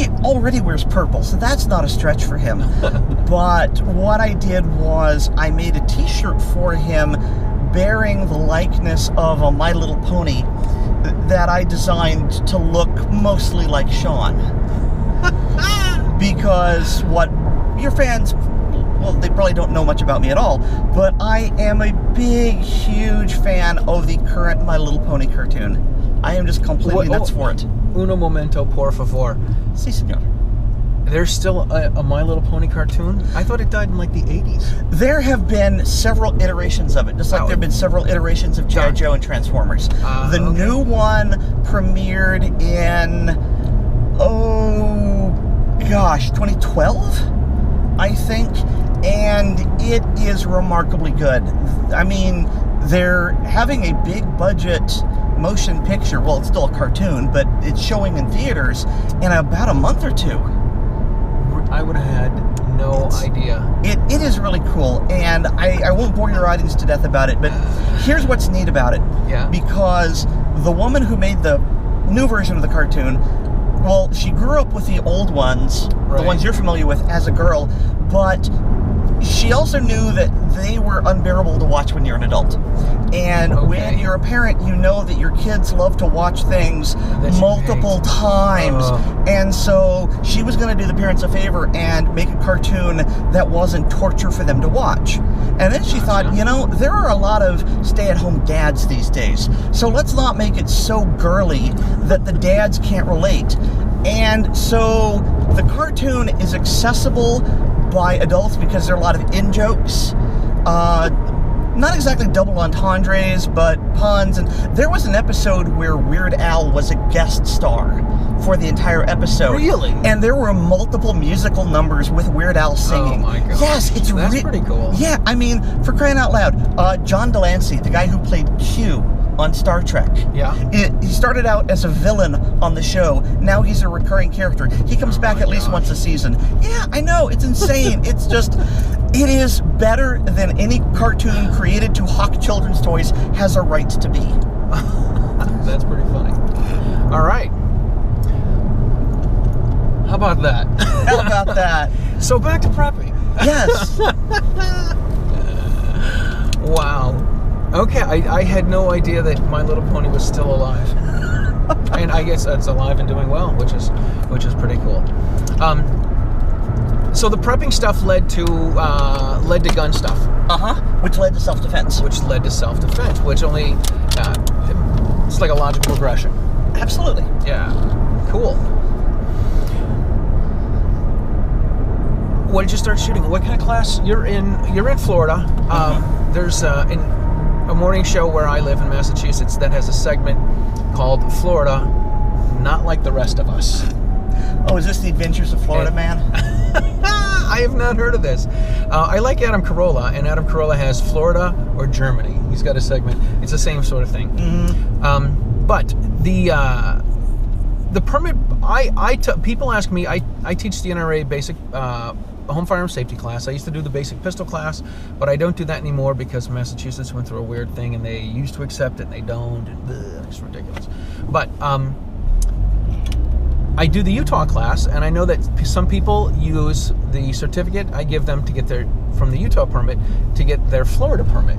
he already wears purple, so that's not a stretch for him. But what I did was I made a t-shirt for him bearing the likeness of a My Little Pony that I designed to look mostly like Sean. Because what your fans, well, they probably don't know much about me at all, but I am a big, huge fan of the current My Little Pony cartoon. I am just completely nuts for it. Uno momento, por favor. Si, senor. There's still a My Little Pony cartoon? I thought it died in like the 80s. There have been several iterations of it, just like there have been several iterations of G.I. Joe and Transformers. The new one premiered in, 2012, I think, and it is remarkably good. I mean, they're having a big budget motion picture. Well, it's still a cartoon, but it's showing in theaters in about a month or two. I would have had no idea. It is really cool, and I won't bore your audience to death about it, but here's what's neat about it. Yeah. Because the woman who made the new version of the cartoon, well, she grew up with the old ones, the ones you're familiar with, as a girl, but she also knew that they were unbearable to watch when you're an adult. And when you're a parent, you know that your kids love to watch things multiple times. And so she was going to do the parents a favor and make a cartoon that wasn't torture for them to watch. And then she thought, you know, there are a lot of stay-at-home dads these days, so let's not make it so girly that the dads can't relate. And so the cartoon is accessible by adults because there are a lot of in-jokes, not exactly double entendres, but puns. And there was an episode where Weird Al was a guest star for the entire episode. Really? And there were multiple musical numbers with Weird Al singing. Oh my god. Yes, that's pretty cool. Yeah, I mean, for crying out loud, John Delancey, the guy who played Q on Star Trek. Yeah. He started out as a villain on the show. Now he's a recurring character. He comes back at least once a season. Yeah, I know, it's insane. It's just, it is better than any cartoon created to hawk children's toys has a right to be. That's pretty funny. All right. How about that? How about that? So back to prepping. Yes. Wow. Okay, I had no idea that My Little Pony was still alive, and I guess it's alive and doing well, which is pretty cool. So the prepping stuff led to gun stuff. Which led to self-defense. Which led to self-defense, which only it's like a logical progression. Absolutely. Yeah. Cool. What did you start shooting? What kind of class? You're in Florida. There's a morning show where I live in Massachusetts that has a segment called Florida, Not Like the Rest of Us. Oh, is this the Adventures of Florida Man? I have not heard of this. I like Adam Carolla, and Adam Carolla has Florida or Germany. He's got a segment. It's the same sort of thing. But the permit, people ask me, I teach the NRA basic home firearm safety class. I used to do the basic pistol class, but I don't do that anymore because Massachusetts went through a weird thing and they used to accept it and they don't, and it's ridiculous. But I do the Utah class, and I know that some people use the certificate I give them to get from the Utah permit to get their Florida permit.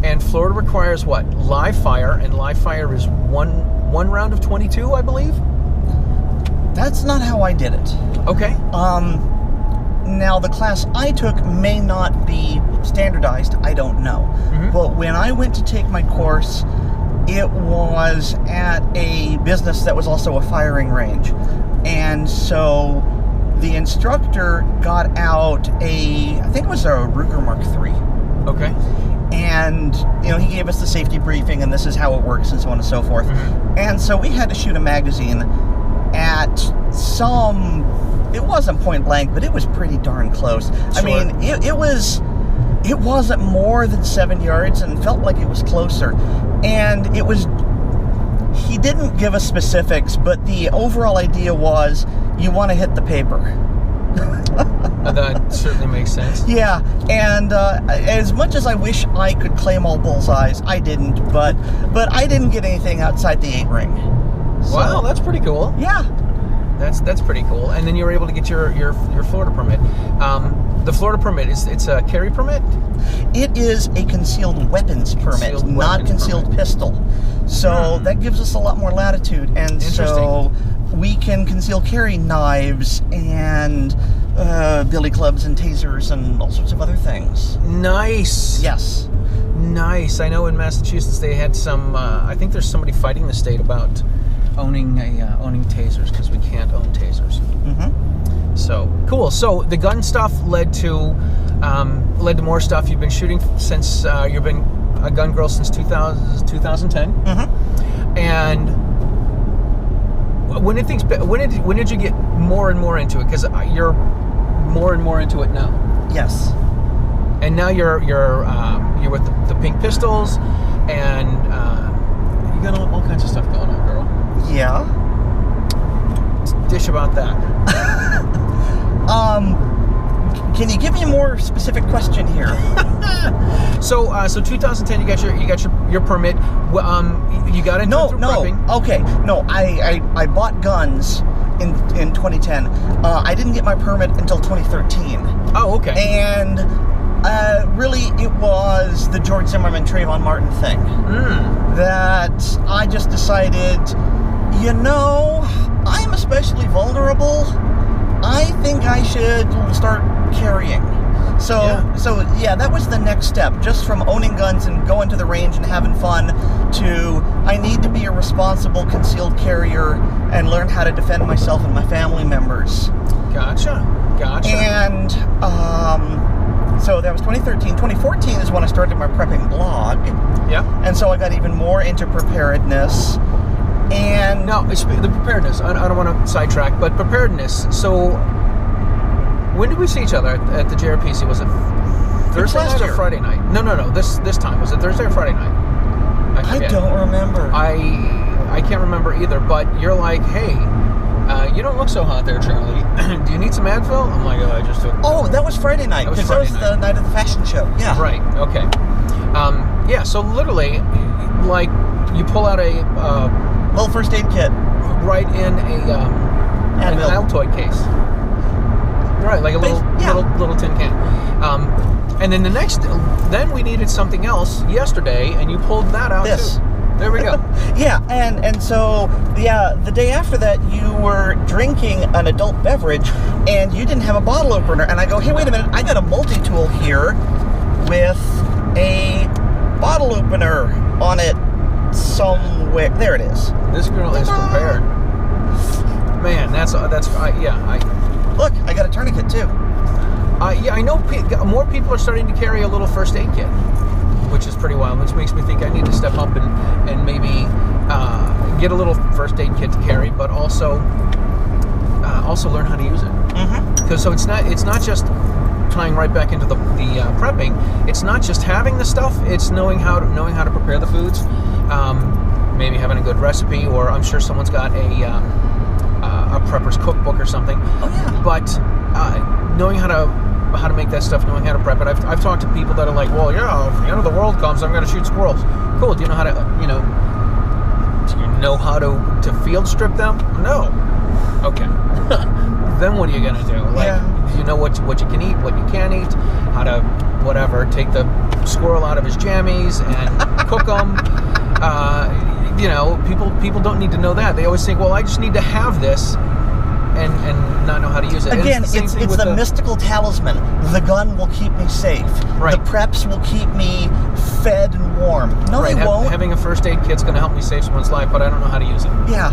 And Florida requires what? Live fire, and live fire is one round of 22, I believe? That's not how I did it. Okay. Now, the class I took may not be standardized, I don't know. But when I went to take my course, it was at a business that was also a firing range. And so the instructor got out I think it was a Ruger Mark III. Okay. And, you know, he gave us the safety briefing, and this is how it works, and so on and so forth. And so we had to shoot a magazine at it wasn't point blank, but it was pretty darn close. Sure. I mean, it wasn't more than 7 yards, and felt like it was closer. And he didn't give us specifics, but the overall idea was you want to hit the paper. That certainly makes sense. Yeah, and as much as I wish I could claim all bullseyes, I didn't, but I didn't get anything outside the 8 ring. So, wow, that's pretty cool. Yeah. That's pretty cool. And then you were able to get your Florida permit. The Florida permit it's a carry permit. It is a concealed weapons permit, not concealed pistol. So that gives us a lot more latitude, and so we can conceal carry knives and billy clubs and tasers and all sorts of other things. Nice. Yes. Nice. I know in Massachusetts they had some. I think there's somebody fighting the state about owning tasers because we can't own tasers. Mm-hmm. So cool. So the gun stuff led to more stuff. You've been shooting since you've been a gun girl since 2010. Mm-hmm. And when did you get more and more into it? Because you're more and more into it now. Yes. And now you're with the Pink Pistols, and you got all kinds of stuff going on, girl. Yeah. Dish about that. Can you give me a more specific question here? So 2010, you got your permit. You got into prepping. Okay, no. I bought guns in 2010. I didn't get my permit until 2013. Oh, okay. And really, it was the George Zimmerman, Trayvon Martin thing that I just decided, I'm especially vulnerable. I think I should start carrying. So that was the next step. Just from owning guns and going to the range and having fun to I need to be a responsible concealed carrier and learn how to defend myself and my family members. Gotcha. And so that was 2013. 2014 is when I started my prepping blog. Yeah. And so I got even more into preparedness. And now, the preparedness, I don't want to sidetrack, but preparedness. So, when did we see each other at the JRPC? Was it Thursday night or Friday night? No. This time. Was it Thursday or Friday night? I don't remember. I can't remember either, but you're like, hey, you don't look so hot there, Charlie. Do you need some Advil? I'm like, I just took... Oh, that was Friday night, because that was the night of the fashion show. Yeah. Right, okay. So literally, like, you pull out a... little first aid kit. Right in an Altoid case. Right, like a little tin can. And then then we needed something else yesterday, and you pulled that out too. There we go. Yeah, and so the day after that, you were drinking an adult beverage, and you didn't have a bottle opener. And I go, hey, wait a minute, I got a multi-tool here with a bottle opener on it somewhere. There it is. This girl is prepared. Man, Look, I got a tourniquet too. I know more people are starting to carry a little first aid kit, which is pretty wild, which makes me think I need to step up and maybe get a little first aid kit to carry, but also learn how to use it. Because so it's not just tying right back into the prepping. It's not just having the stuff; it's knowing how to prepare the foods. Maybe having a good recipe, or I'm sure someone's got a prepper's cookbook or something. Oh yeah. But knowing how to make that stuff, knowing how to prep it. I've talked to people that are like, well, yeah, if the end of the world comes, I'm going to shoot squirrels. Cool. Do you know how to to field strip them? No. Okay. Then what are you going to do? Like, do you know what you can eat, what you can't eat, how to take the squirrel out of his jammies and cook them. People don't need to know that. They always think, well, I just need to have this and not know how to use it. Again, it's the mystical talisman. The gun will keep me safe. Right. The preps will keep me fed and warm. No, they won't. Having a first aid kit's going to help me save someone's life, but I don't know how to use it. Yeah.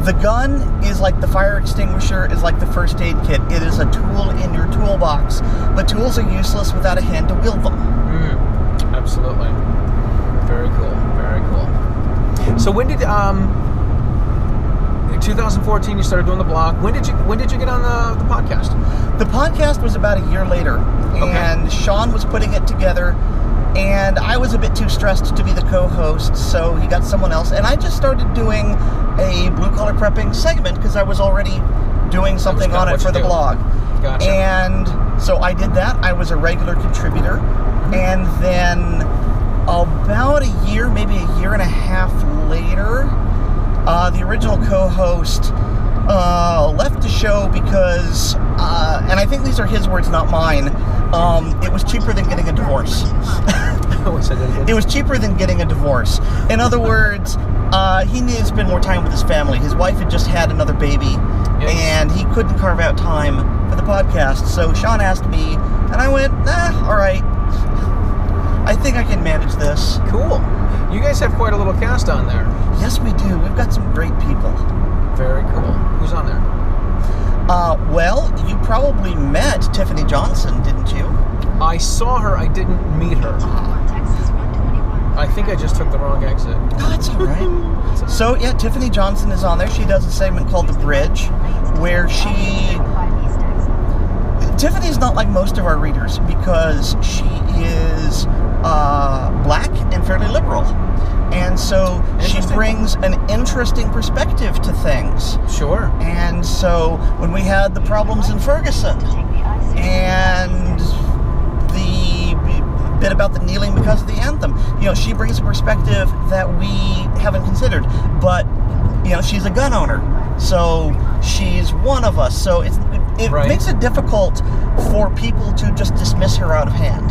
The gun is like the fire extinguisher, is like the first aid kit. It is a tool in your toolbox, but tools are useless without a hand to wield them. Absolutely. Very cool. Very cool. So when did 2014 you started doing the blog? When did you get on the podcast? The podcast was about a year later, and Sean was putting it together, and I was a bit too stressed to be the co-host, so he got someone else, and I just started doing a blue-collar prepping segment because I was already doing something on it for the blog. Gotcha. And so I did that. I was a regular contributor, and then about a year, maybe a year and a half later, the original co-host, left the show because, and I think these are his words, not mine, it was cheaper than getting a divorce. It was cheaper than getting a divorce. In other words, he needed to spend more time with his family. His wife had just had another baby, and he couldn't carve out time for the podcast. So Sean asked me, and I went, all right. I think I can manage this. Cool. You guys have quite a little cast on there. Yes, we do. We've got some great people. Very cool. Who's on there? Well, you probably met Tiffany Johnson, didn't you? I saw her. I didn't meet her. I think I just took the wrong exit. Oh, that's all right. So, yeah, Tiffany Johnson is on there. She does a segment called The Bridge, where Tiffany's not like most of our readers because she is black and fairly liberal. And so she brings an interesting perspective to things. Sure. And so when we had the problems in Ferguson and the bit about the kneeling because of the anthem, she brings a perspective that we haven't considered. But, she's a gun owner. So she's one of us. So it makes it difficult for people to just dismiss her out of hand.